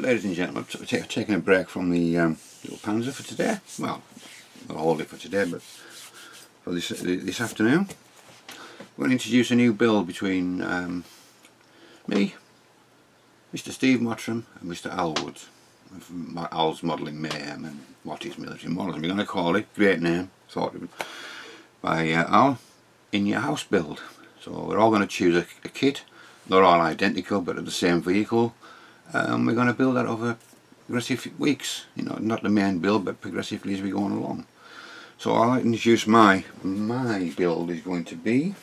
ladies and gentlemen, I've taken a break from the little Panzer for today. Well, I'll hold it for today, but for this afternoon, I'm going to introduce a new build between me, Mr. Steve Mottram and Mr. Al Woods. Al's Modelling Mayhem and Watty's Military Models, I'm going to call it. Great name, thought of by Al, in your house build. So we're all going to choose a kit. They're all identical but of the same vehicle. We're going to build that over progressive weeks, you know, not the main build but progressively as we go along. So I'll introduce my build is going to be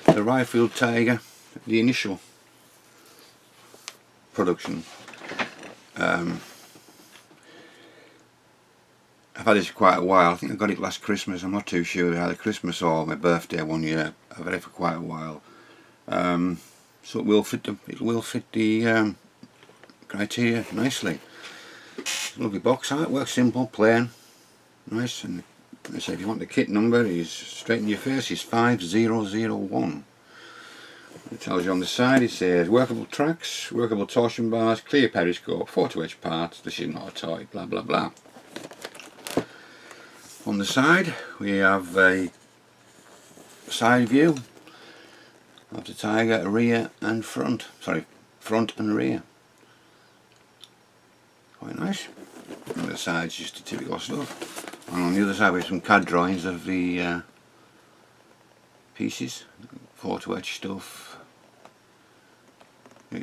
the Rye Field Tiger, the initial production. I've had this for quite a while. I think I got it last Christmas. I'm not too sure, either Christmas or my birthday one year. I've had it for quite a while. So it will fit the criteria nicely. Lovely box art, works simple, plain, nice. And I say if you want the kit number, is straight in your face, is 5001. It tells you on the side, it says workable tracks, workable torsion bars, clear periscope, 4-edge parts, this is not a toy, blah blah blah. On the side we have a side view of the Tiger, rear and front, sorry, front and rear. Quite nice. On the side's just the typical stuff. And on the other side we have some CAD drawings of the pieces, 4-edge stuff,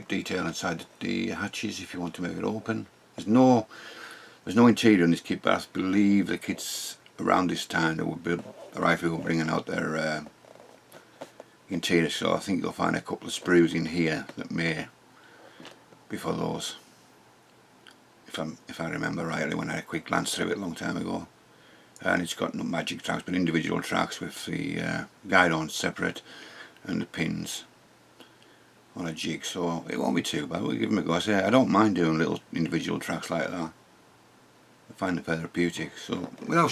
detail inside the hatches if you want to make it open. There's no interior in this kit, but I believe the kit's around this time that Rye Field were bringing out their interior, so I think you'll find a couple of sprues in here that may be for those, if I remember rightly when I had a quick glance through it a long time ago. And it's got no magic tracks but individual tracks with the guide on separate and the pins on a jig, so it won't be too bad. We'll give them a go. I don't mind doing little individual tracks like that. I find it therapeutic. So without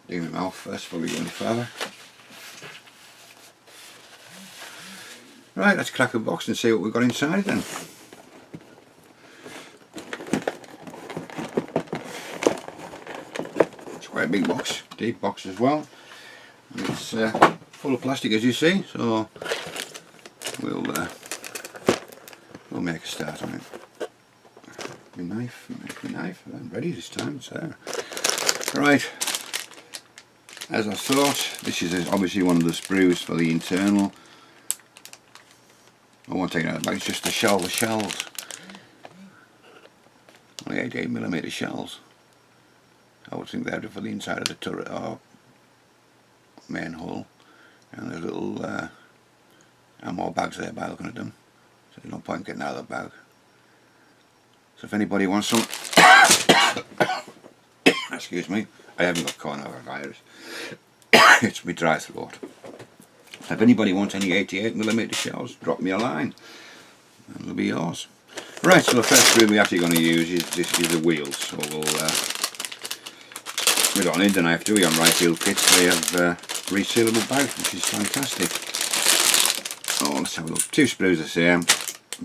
doing my mouth first before we go any further. Right, let's crack a box and see what we've got inside then. It's quite a big box, deep box as well. And it's full of plastic as you see, so we'll make a start on it. My knife, I'm ready this time, it's there. Right, as I thought, this is obviously one of the sprues for the internal. I won't take it out, but it's just the shells. Only 88mm shells. I would think they're for the inside of the turret or main hull. And there's little ammo bags there by looking at them, so there's no point in getting out of the bag. So if anybody wants some, excuse me, I haven't got coronavirus, it's my dry throat. If anybody wants any 88mm shells, drop me a line and it'll be yours. Right, so the first screw we're actually going to use is the wheels. So we don't need the knife, do we, on Rye Field kits? They have resealable bags, which is fantastic. Oh, let's have a look. 2 sprues the same.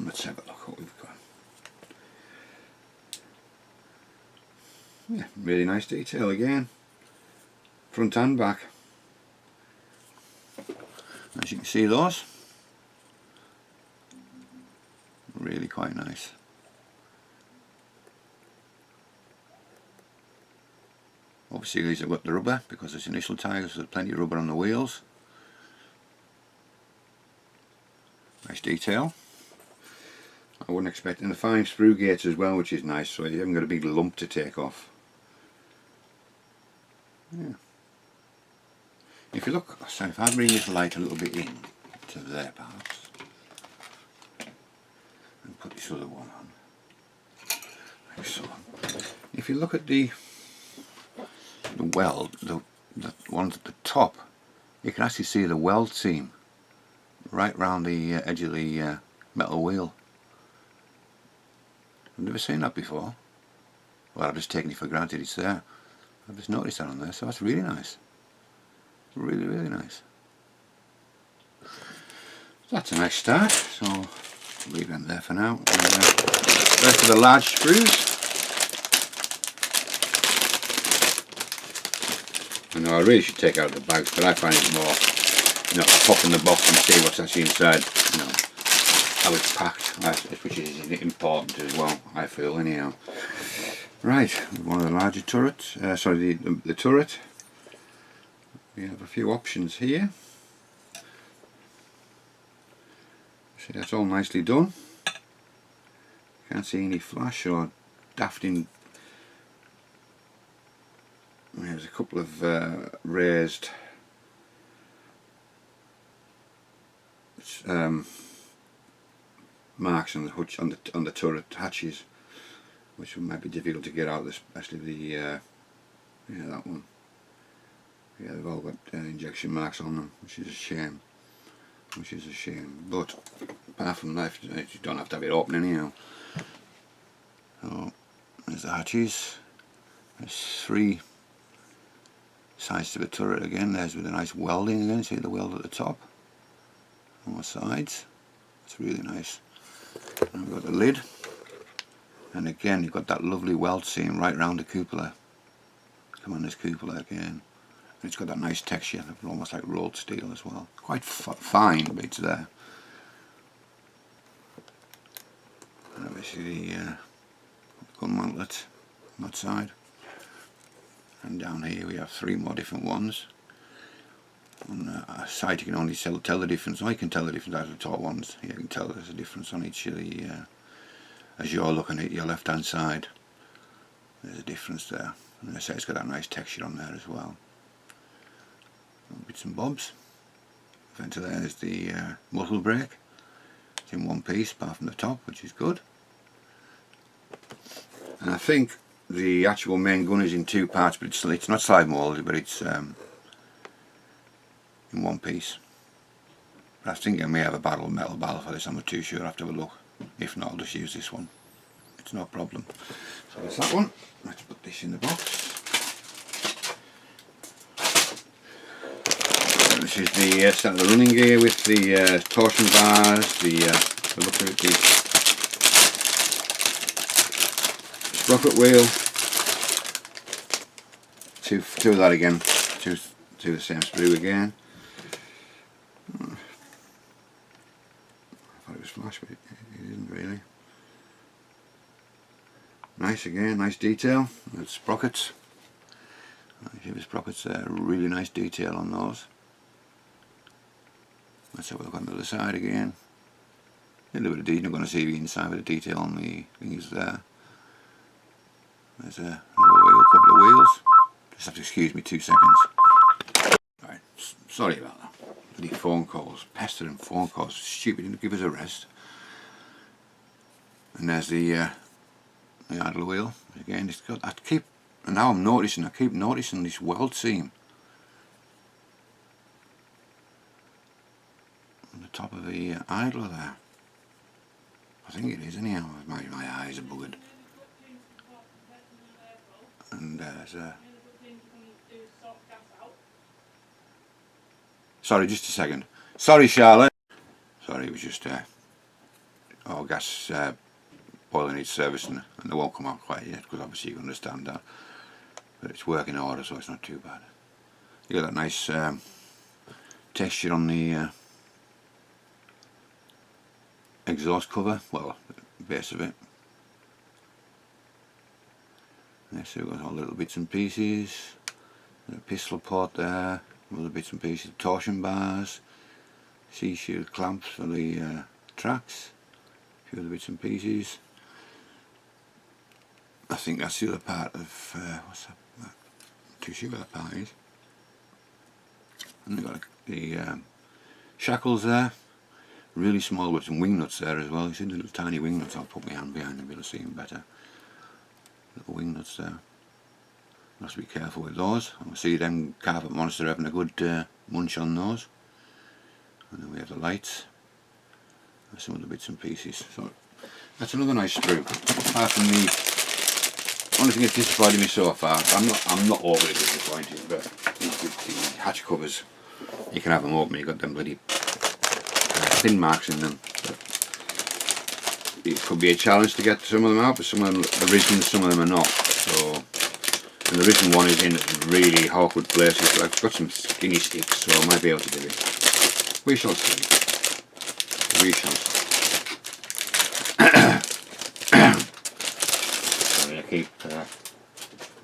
Let's have a look what we've got. Yeah, really nice detail again, front and back. As you can see, those really quite nice. Obviously these have got the rubber because it's initial Tiger, so there's plenty of rubber on the wheels. Nice detail. I wouldn't expect, and the fine sprue gates as well, which is nice, so you haven't got a big lump to take off. Yeah. If you look, so if I bring this light a little bit in to there perhaps, and put this other one on, like so. If you look at the weld, the ones at the top, you can actually see the weld seam right round the edge of the metal wheel. I've never seen that before. Well, I've just taken it for granted it's there. I've just noticed that on there, so that's really nice. Really nice. That's a nice start. So leave them there for now. And, the rest of the large sprues. I know I really should take out the bags, but I find it more, you know, pop in the box and see what's actually inside, you know, how it's packed, which is important as well, I feel, anyhow. Right, one of the larger turrets, sorry, the turret. We have a few options here. See, that's all nicely done. Can't see any flash or dafting. There's a couple of raised marks on the hutch, on the turret hatches, which might be difficult to get out, especially the yeah, that one. Yeah, they've all got injection marks on them, which is a shame. But apart from that, you don't have to have it open anyhow. So there's the hatches. There's 3 sides to the turret again. There's with a nice welding again. See the weld at the top, on the sides. It's really nice. And we've got the lid, and again you've got that lovely weld seam right round the cupola. Come on, this cupola again. And it's got that nice texture, almost like rolled steel as well. Quite fine bits there. And obviously the gun mantlet on that side. And down here we have 3 more different ones. On a side you can only tell the difference. I can tell the difference out of the top ones. You can tell there's a difference on each of the, as you're looking at your left hand side. There's a difference there. And I say it's got that nice texture on there as well. Bits and bobs. Into there is the muzzle brake. It's in one piece apart from the top, which is good. And I think the actual main gun is in 2 parts, but it's not slide molded, but it's in one piece. But I think I may have a metal barrel for this, I'm not too sure, I'll have to have a look. If not, I'll just use this one. It's no problem. So that's that one. Let's put this in the box. This is the start of the running gear with the torsion bars, the look at the sprocket wheel, two of that again, two the same sprue again. I thought it was flash, but it isn't really. Nice again, nice detail. That's sprockets. See the sprockets there, really nice detail on those. Let's have a look on the other side again. A little bit of detail. You're not going to see the inside with the detail on the things there. There's another wheel, a couple of wheels. Just have to excuse me 2 seconds. Right, sorry about that. Bloody phone calls, pestering phone calls. Stupid, didn't give us a rest. And there's the idle wheel. Again, it's got. I keep noticing this weld seam on the top of the idler there. I think it is anyhow. My eyes are buggered. And there's a. Sorry, just a second. Sorry, Charlotte. Sorry, it was just gas boiler needs servicing, and they won't come out quite yet because obviously you can understand that. But it's working order, so it's not too bad. You got that nice texture on the exhaust cover, well, the base of it. There, so we've got all little bits and pieces. A pistol port there, other bits and pieces, torsion bars, C-shield clamps for the tracks, a few other bits and pieces. I think that's the other part of, what's that? I'm not too sure what that part is. And they've got the shackles there, really small with some wing nuts there as well. You see the little tiny wing nuts. I'll put my hand behind them to be able to see them better. Little wing nuts there. Must be careful with those. I see them carpet monster having a good munch on those. And then we have the lights. And some of the bits and pieces. So that's another nice sprue. Apart from the only thing that's disappointed me so far, I'm not overly disappointed, but the hatch covers, you can have them open, you've got them bloody thin marks in them. But it could be a challenge to get some of them out, but some of them are risen, some of them are not. So, and the risen one is in really awkward places. But I've got some skinny sticks, so I might be able to do it. We shall see. We shall see. Sorry, I keep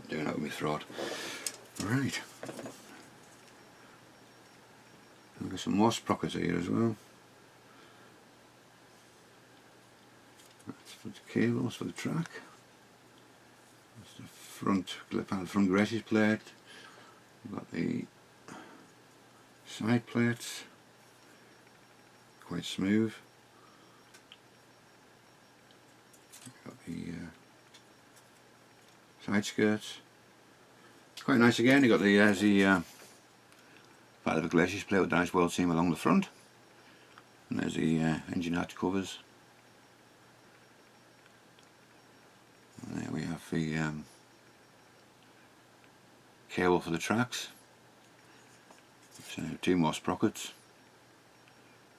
doing that with my throat. Right. We've got some more sprockets here as well. That's for the cables for the track. That's the front graces plate. We've got the side plates, quite smooth. We've got the side skirts. Quite nice again. You've got the part of the glacis plate with a nice weld seam along the front, and there's the engine hatch covers, and there we have the cable for the tracks. So 2 more sprockets,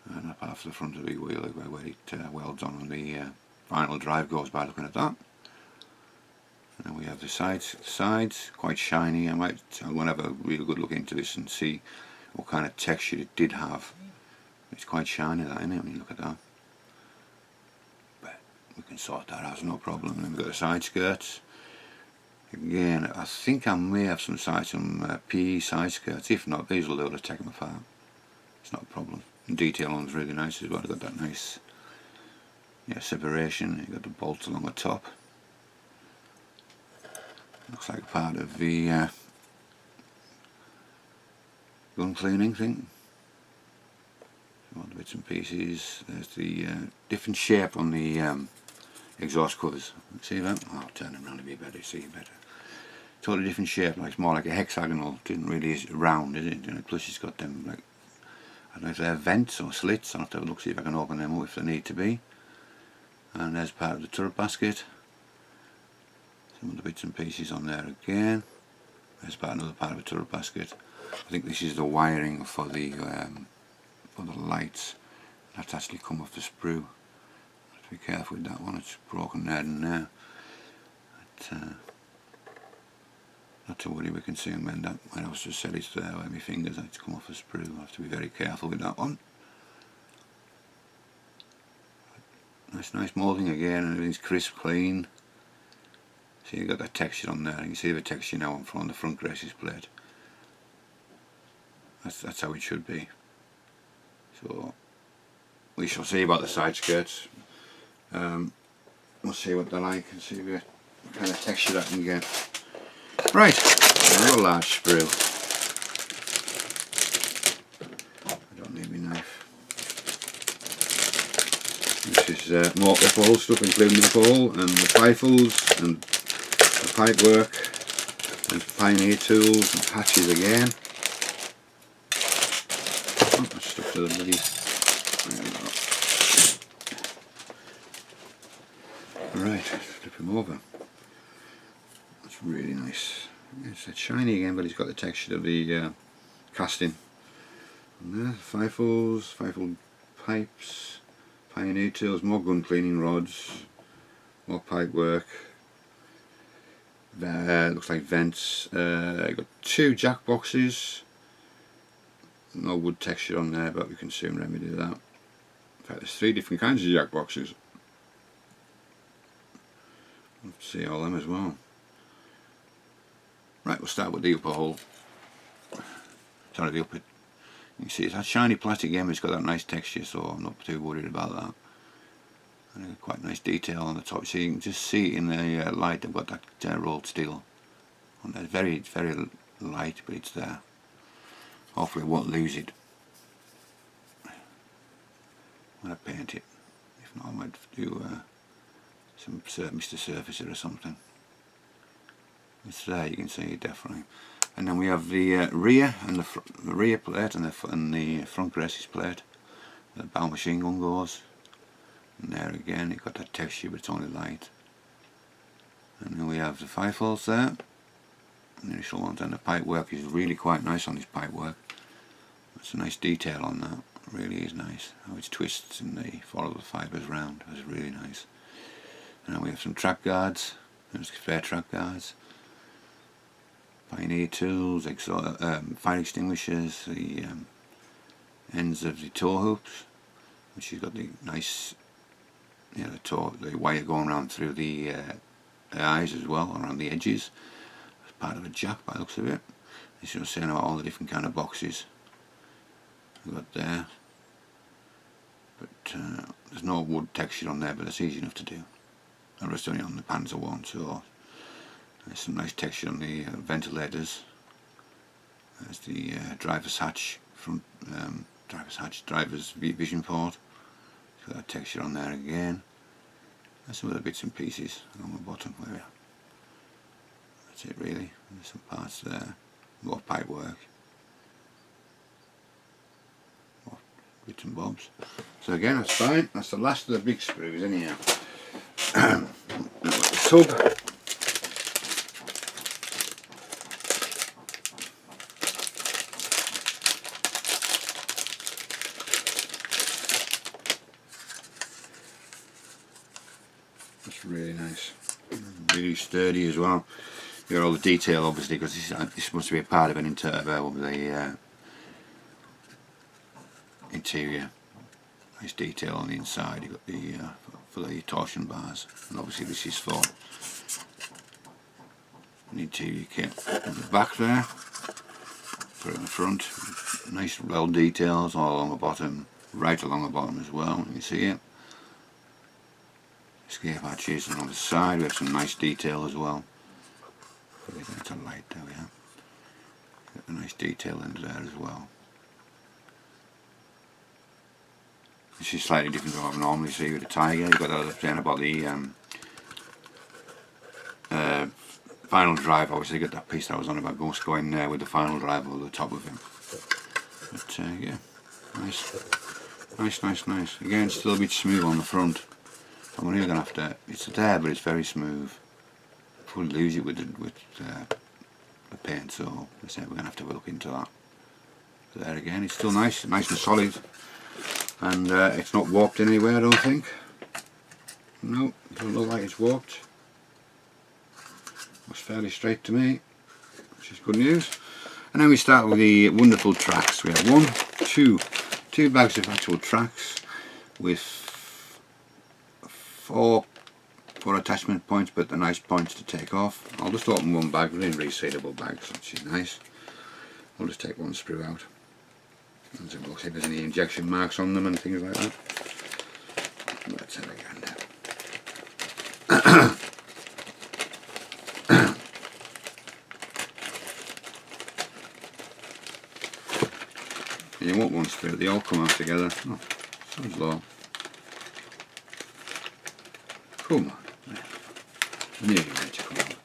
and a part for the front of the wheel where it welds on, and the final drive goes by looking at that. And then we have the sides, quite shiny. I want to have a real good look into this and see what kind of texture it did have. It's quite shiny, that, isn't it, when you look at that? But we can sort that out, no problem. And then we've got the side skirts. Again, I think I may have some PE side skirts. If not, these will do to take them apart. It's not a problem. And detail on is really nice as well. I've got that nice separation. You've got the bolts along the top. Looks like part of the gun cleaning thing. All the bits and pieces. There's the different shape on the exhaust covers. See that? Oh, I'll turn them around a bit better, see it better. Totally different shape, like it's more like a hexagonal. Didn't really is round, is it? And plus it's got them, like, I don't know if they're vents or slits. I'll have to have a look, see if I can open them up if they need to be. And there's part of the turret basket. Some of the bits and pieces on there again. There's another part of the turret basket. I think this is the wiring for the lights. That's actually come off the sprue. Have to be careful with that one. It's broken there and there. But, not to worry, we can see when I was just said it's there where my fingers. It's come off the sprue. I have to be very careful with that one. Nice moulding again, and everything's crisp, clean. See, you've got that texture on there. You can see the texture now on the front graces plate. That's how it should be. So we shall see about the side skirts. We'll see what they're like and see what kind of texture I can get. Right, another large sprue. I don't need my knife. This is more upper stuff, including the pole and the fifles and the pipe work and pioneer tools and hatches again. Oh, that's stuck to the bloody. Right, flip him over. That's really nice. It's shiny again, but it's got the texture of the casting. And there, fifles, fifle pipes, pioneer tools, more gun cleaning rods, more pipe work. There, looks like vents. Got 2 jack boxes. No wood texture on there, but we can soon remedy that. In fact, there's 3 different kinds of jack boxes. Let's see all them as well. Right, we'll start with the upper hole. Sorry, the upper. You can see it's that shiny plastic again, but it's got that nice texture, so I'm not too worried about that. And quite nice detail on the top, so you can just see in the light they've got that rolled steel. And it's very light, but it's there. Hopefully I won't lose it when I paint it. If not, I might do some Mr. Surfacer or something. It's there, you can see it definitely. And then we have the rear and the rear plate and the front graces plate. The bow machine gun goes. And there again, you've got that texture, but it's only light. And then we have the fifles there. The initial ones, and the pipe work is really quite nice on this pipe work. That's a nice detail on that. really is nice. How it twists and they follow the fibres round. It's really nice. And now we have some track guards. There's spare track guards. Pioneer tools, fire extinguishers, the ends of the tow hoops, which has got the nice, the wire going around through the eyes as well, around the edges. It's part of a jack by the looks of it. It's just saying about all the different kind of boxes we've got there. But there's no wood texture on there, but it's easy enough to do. I rest only on the Panzer one, so there's some nice texture on the ventilators. There's the driver's hatch, driver's vision port. Got that texture on there again. There's some other bits and pieces along the bottom area. That's it really. There's some parts there. More pipe work. More bits and bobs. So again, that's fine. That's the last of the big sprues anyhow. The sub. That's really nice, really sturdy as well. You got all the detail obviously, because this must be a part of an interior with the interior. Nice detail on the inside. You've got the for the torsion bars, and obviously this is for an interior kit. At the back there, put it in the front. Nice well details all along the bottom, right along the bottom as well. You can see it. Escape hatches, and on the side we have some nice detail as well. Put it into light, there we are. Got a nice detail into there as well. This is slightly different to what I normally see with the Tiger. You've got that other saying about the final drive. Obviously, got that piece that I was on about going there with the final drive over the top of him. But yeah, nice. Again, still a bit smooth on the front. I'm really gonna have to. It's there, but it's very smooth. Probably lose it with the paint, so I said we're gonna have to look into that. But there again, it's still nice and solid, and it's not warped anywhere. I don't think. No, it doesn't look like it's warped. Looks fairly straight to me, which is good news. And then we start with the wonderful tracks. We have two bags of actual tracks with four attachment points, but the nice points to take off. I'll just open one bag. We're in resealable bags, which is nice. I'll just take one sprue out and see if there's any injection marks on them and things like that. Let's have a gander. You want one sprue, they all come out together. Oh, sounds low. Come on. Nearly ready to come out.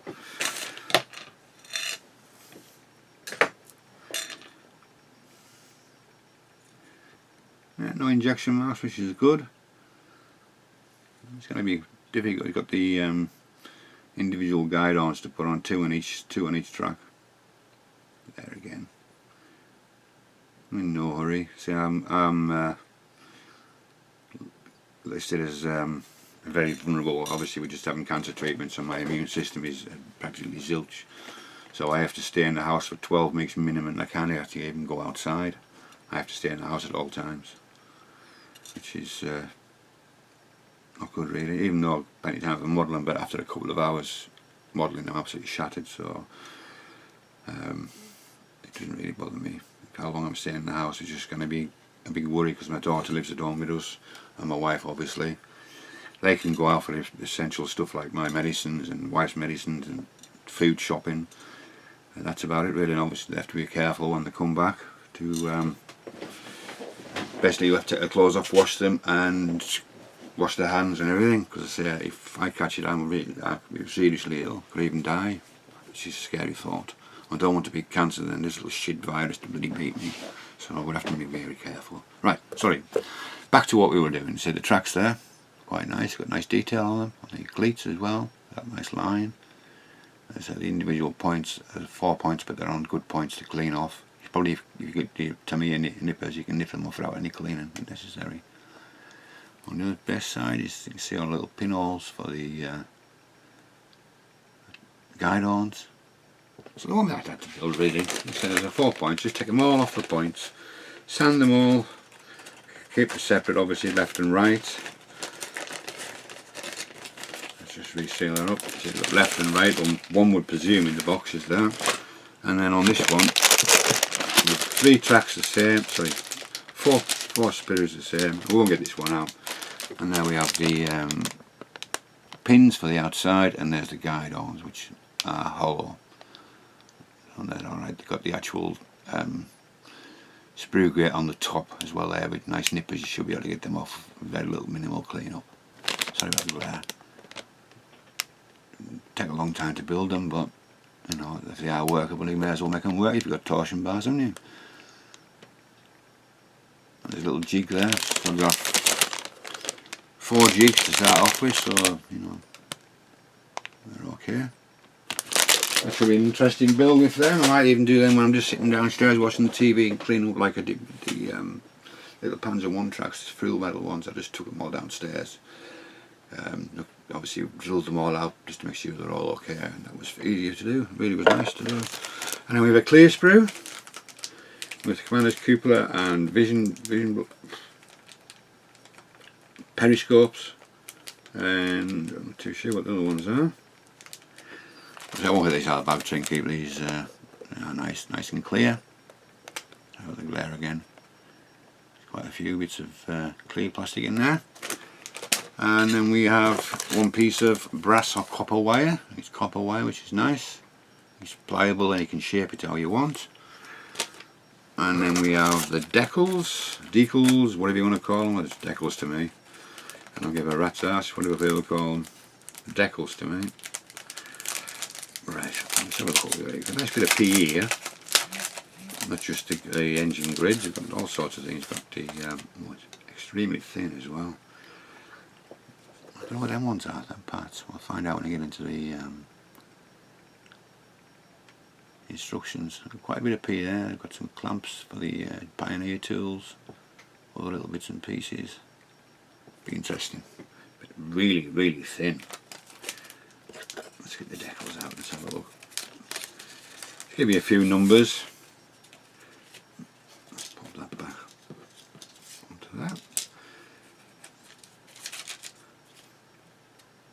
Yeah, no injection marks, which is good. It's going to be difficult. You've got the individual guide-ons to put on two on each track. There again. I'm in no hurry. See, I'm listed as very vulnerable. Obviously, we're just having cancer treatment, so my immune system is practically zilch. So I have to stay in the house for 12 weeks minimum. I can't actually even go outside. I have to stay in the house at all times, which is not good really. Even though I've plenty of time for modelling, but after a couple of hours modelling, I'm absolutely shattered. So it doesn't really bother me. How long I'm staying in the house is just going to be a big worry, because my daughter lives at home with us, and my wife obviously. They can go out for essential stuff like my medicines and wife's medicines and food shopping, and that's about it really. And obviously they have to be careful when they come back to basically you have to take the clothes off, wash them and wash their hands and everything, because I say if I catch it I could be seriously ill, could even die, which is a scary thought. I don't want to be cancer and this little shit virus to bloody beat me, so I would have to be very careful. Right, sorry, back to what we were doing. So the tracks there, quite nice, got nice detail on them, on the cleats as well, that nice line. So the individual points, 4 points, but they're on good points to clean off. probably if you get the Tamiya nippers, you can nip them off without any cleaning if necessary. On the best side is you can see all the little pinholes for the guide horns. So the one that I had to build really, instead of the 4 points, just take them all off the points, sand them all, keep it separate obviously left and right. Let's just reseal that up. So you've got left and right, one would presume in the boxes there. And then on this one, with 3 tracks the same, sorry, four sprues the same. I won't get this one out. And there we have the pins for the outside, and there's the guide horns, which are hollow. And then alright, they've got the actual sprue grate on the top as well there, with nice nippers. You should be able to get them off with very little minimal clean up. Sorry about the glare. Take a long time to build them, but you know, if they are workable, you may as well make them work if you've got torsion bars, haven't you? And there's a little jig there. So I've got 4 jigs to start off with, so you know, they're okay. That should be an interesting build with them. I might even do them when I'm just sitting downstairs watching the TV and clean up like I did with the little Panzer 1 tracks, Field Model ones. I just took them all downstairs. Obviously drilled them all out just to make sure they're all okay, and that was easier to do. It really was nice to do. And then we have a clear sprue with Commander's cupola and vision periscopes, and I'm not too sure what the other ones are. So I won't get these out of the bag, try and keep these nice and clear. I've got the glare again. There's quite a few bits of clear plastic in there. And then we have one piece of brass or copper wire. It's copper wire, which is nice. It's pliable and you can shape it how you want. And then we have the decals, whatever you want to call them. It's decals to me. I don't give a rat's ass, whatever people call them. Decals to me. Right, let's have a look at it. A nice bit of PE here. Not just the engine grids, you've got all sorts of things. Got the it's extremely thin as well. I don't know what them ones are, them parts. We'll find out when I get into the instructions. Quite a bit of PE there. I've got some clamps for the Pioneer tools, other little bits and pieces. Be interesting, but really thin. Let's get the decals out, let's have a look. Give you a few numbers. Let's pop that back onto that.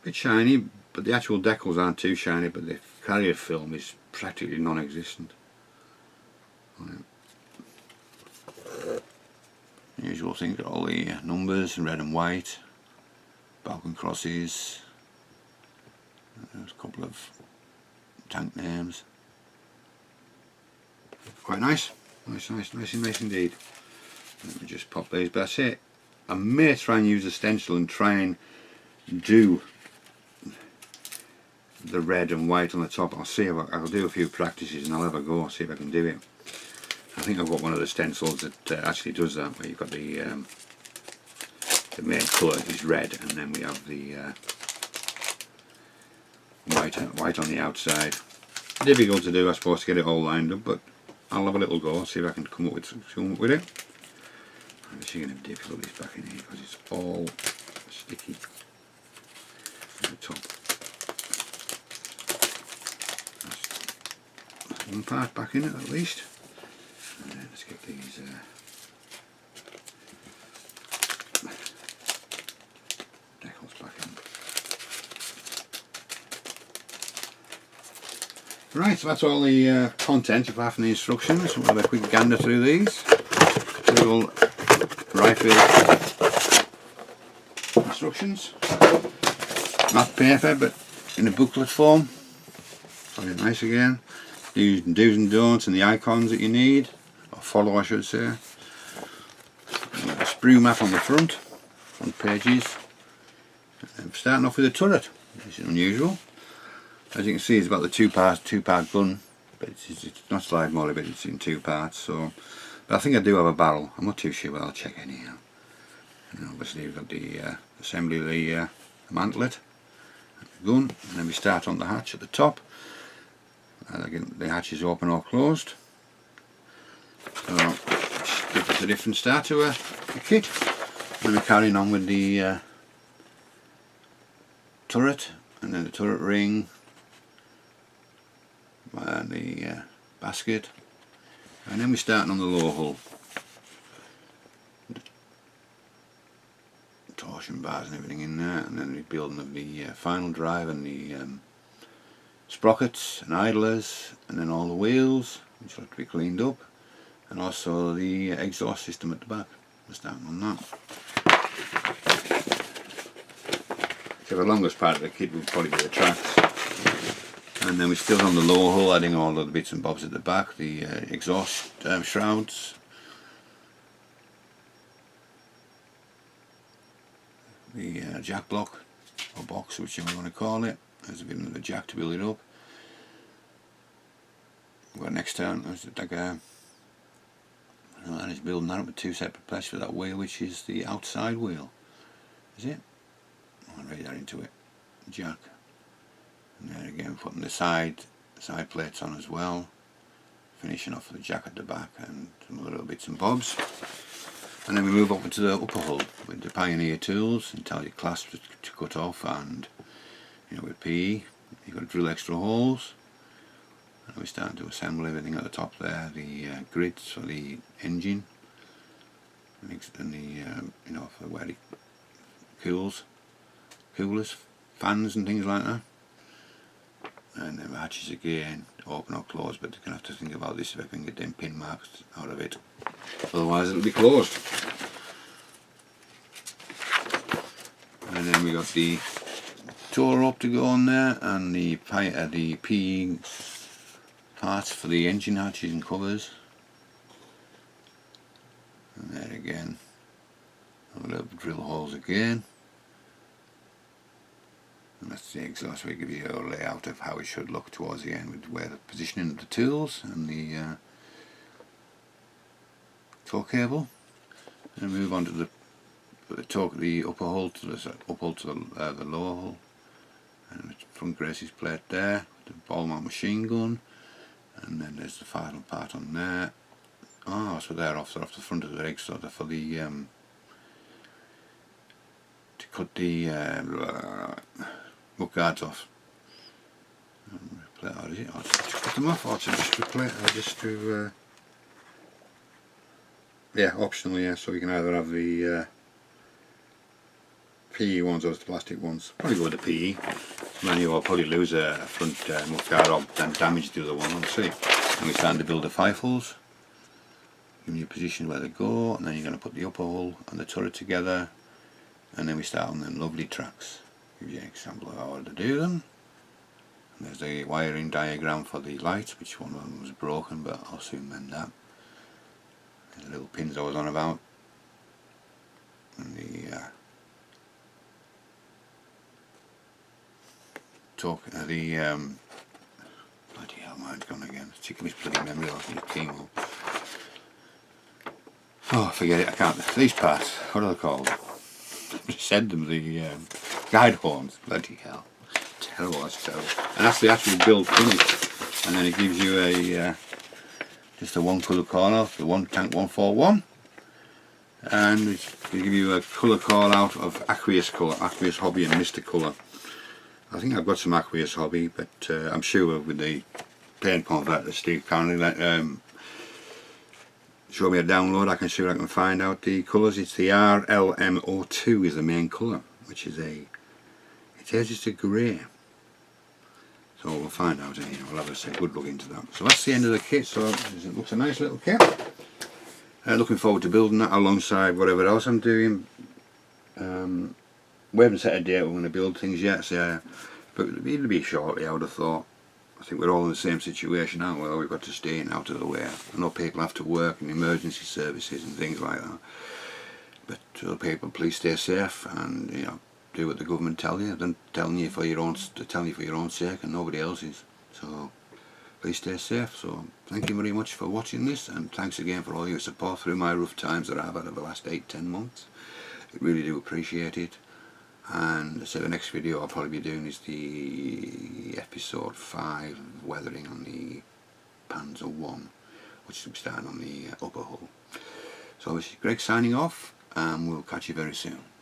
Bit shiny, but the actual decals aren't too shiny, but the carrier film is practically non-existent. Usual things, got all the numbers in red and white, Balkan crosses. There's a couple of tank names. Quite nice. Nice indeed. Let me just pop these, but that's it. I may try and use a stencil and try and do the red and white on the top. I'll see if I'll do a few practices and I'll have a go, see if I can do it. I think I've got one of the stencils that actually does that, where you've got the main colour is red, and then we have the white on the outside. Difficult to do, I suppose, to get it all lined up, but I'll have a little go, see if I can come up with it. I'm actually going to have difficulties back in here because it's all sticky at the top. That's one part back in it at least. And then let's get these decals back in. Right, so that's all the content apart from the instructions. We'll have a quick gander through these. Typical Rye Field instructions. Not paper, but in a booklet form. Very nice again. Do's and don'ts and the icons that you need, or follow I should say. A sprue map on the front pages. And starting off with a turret, which is unusual. As you can see, it's about the two-part gun, but it's not slide molly, but it's in 2 parts. So, but I think I do have a barrel. I'm not too sure, but I'll check anyhow. And obviously we've got the assembly of the mantlet, and the gun, and then we start on the hatch at the top. Again, the hatch is open or closed. So give us a different start to a kit. And we're carrying on with the turret, and then the turret ring, and the basket, and then we're starting on the low hull. Torsion bars and everything in there, and then the building of the final drive and the sprockets and idlers, and then all the wheels which will have to be cleaned up, and also the exhaust system at the back. We're starting on that. So the longest part of the kit will probably be the tracks, and then we're still on the lower hull, adding all of the bits and bobs at the back, the exhaust shrouds, the jack block or box, whichever you want to call it. There's a bit of the jack to build it up. We've got next turn, there's like that is building that up with two separate plates for that wheel, which is the outside wheel. Is it? I'll write that into it. Jack. And there again, putting the side plates on as well. Finishing off with the jack at the back and some other little bits and bobs. And then we move up into the upper hull with the Pioneer tools, intelligent clasps to cut off, and with PE you've got to drill extra holes, and we're starting to assemble everything at the top there, the grids for the engine, and the for where it coolers, fans and things like that. And then the hatches again, open or close, but you're going to have to think about this if I can get them pin marks out of it, otherwise it'll be closed. And then we got the tow rope to go on there, and the PE parts for the engine hatches and covers. And there again, a little drill holes again. And that's the exhaust. We give you a layout of how it should look towards the end, with where the positioning of the tools and the tow cable. And move on to the upper hull to the lower hull, and the front braces plate there, the ball mount machine gun, and then there's the final part on there. Oh, so they're off the front of the rig, so they're for the to cut the book guards off. How is it? I'll just cut them off, or to just replate, or just to yeah, optional, yeah. So you can either have the PE ones or the plastic ones. Probably go with the PE. Then you'll probably lose a front mudguard or then damage the other one. We'll see. And we're starting to build the five hulls, giving you a position where they go, and then you're going to put the upper hull and the turret together, and then we start on them lovely tracks. Give you an example of how to do them. And there's the wiring diagram for the lights, which one of them was broken, but I'll soon mend that. There's the little pins I was on about, and the bloody hell, mine's gone again. It's taking this bloody memory off the chemo. Oh, forget it, I can't. These parts, what are they called? I just said them, the guide horns. Bloody hell. Terrible, that's terrible. And that's the actual build finish. And then it gives you a just a one colour call out, the one tank 141. And we give you a colour call out of aqueous colour, aqueous hobby and Mr. Colour. I think I've got some aqueous hobby, but I'm sure with the paint converter Steve kindly show me a download, I can see what I can find out the colours. It's the RLMO2 is the main colour, which is it says it's a grey. So we'll find out anyway. We'll have a good look into that. So that's the end of the kit. So it looks a nice little kit. Looking forward to building that alongside whatever else I'm doing. We haven't set a date we're going to build things yet, so, but it'll be shortly, I would have thought. I think we're all in the same situation, aren't we? We've got to stay out of the way. I know people have to work in emergency services and things like that, but people, please stay safe, and do what the government tell you. They're telling you for your own sake and nobody else's. So please stay safe. So thank you very much for watching this, and thanks again for all your support through my rough times that I've had over the last 8-10 months. I really do appreciate it. And so the next video I'll probably be doing is the episode 5 weathering on the Panzer 1. which will be starting on the upper hull. So this is Greg signing off, and we'll catch you very soon.